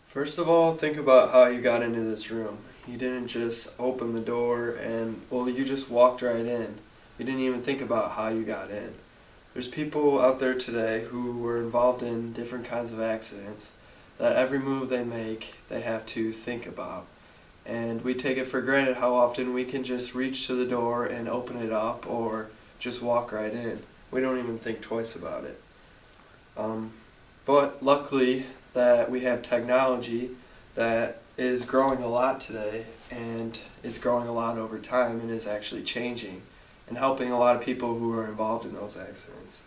First of all, think about how you got into this room. You didn't just open the door and, well, you just walked right in. You didn't even think about how you got in. There's people out there today who were involved in different kinds of accidents that every move they make, they have to think about. And we take it for granted how often we can just reach to the door and open it up or just walk right in. We don't even think twice about it. But luckily that we have technology that is growing a lot today, and it's growing a lot over time and is actually changing and helping a lot of people who are involved in those accidents.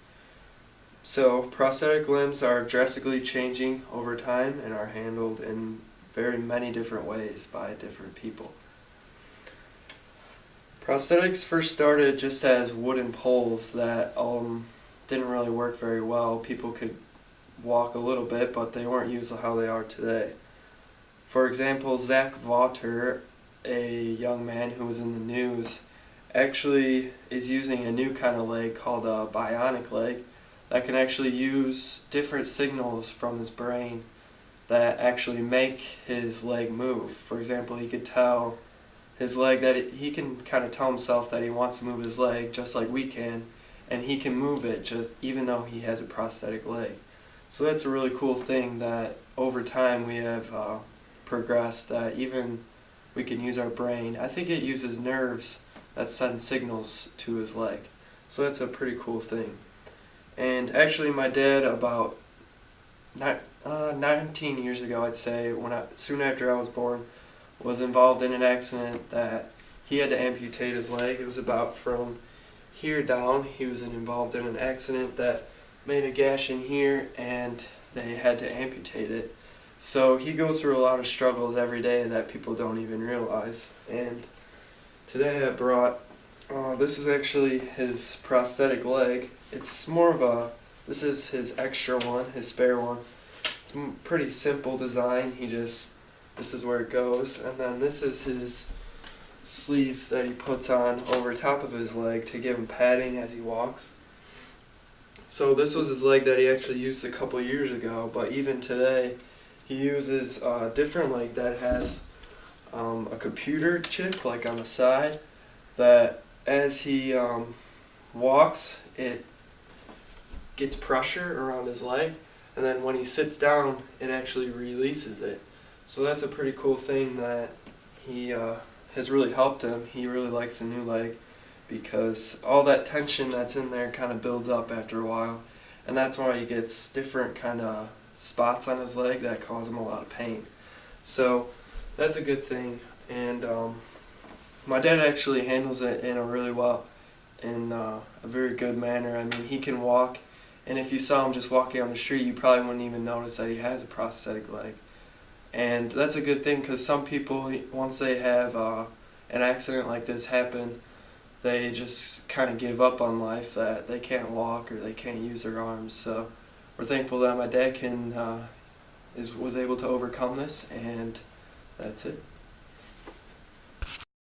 So prosthetic limbs are drastically changing over time and are handled in very many different ways by different people. Prosthetics first started just as wooden poles that didn't really work very well. People could walk a little bit, but they weren't used how they are today. For example, Zach Vaughter, a young man who was in the news, actually is using a new kind of leg called a bionic leg that can actually use different signals from his brain that actually make his leg move. For example, he could tell his leg he can kind of tell himself that he wants to move his leg just like we can, and he can move it just even though he has a prosthetic leg. So that's a really cool thing that over time we have progressed, that even we can use our brain. I think it uses nerves that send signals to his leg. So that's a pretty cool thing. And actually my dad, about 19 years ago, I'd say, soon after I was born, was involved in an accident that he had to amputate his leg. It was about from here down. He was involved in an accident that made a gash in here and they had to amputate it. So he goes through a lot of struggles every day that people don't even realize. And today I brought, this is actually his prosthetic leg. It's more of this is his extra one, his spare one. It's a pretty simple design. This is where it goes. And then this is his sleeve that he puts on over top of his leg to give him padding as he walks. So this was his leg that he actually used a couple years ago, but even today he uses a different leg that has a computer chip like on the side that as he walks, it gets pressure around his leg, and then when he sits down it actually releases it. So that's a pretty cool thing that he has really helped him. He really likes the new leg because all that tension that's in there kind of builds up after a while, and that's why he gets different kind of spots on his leg that cause him a lot of pain. So that's a good thing, and my dad actually handles it in a very good manner. I mean, he can walk, and if you saw him just walking on the street, you probably wouldn't even notice that he has a prosthetic leg. And that's a good thing, because some people, once they have an accident like this happen, they just kind of give up on life, that they can't walk or they can't use their arms. So we're thankful that my dad was able to overcome this, and that's it.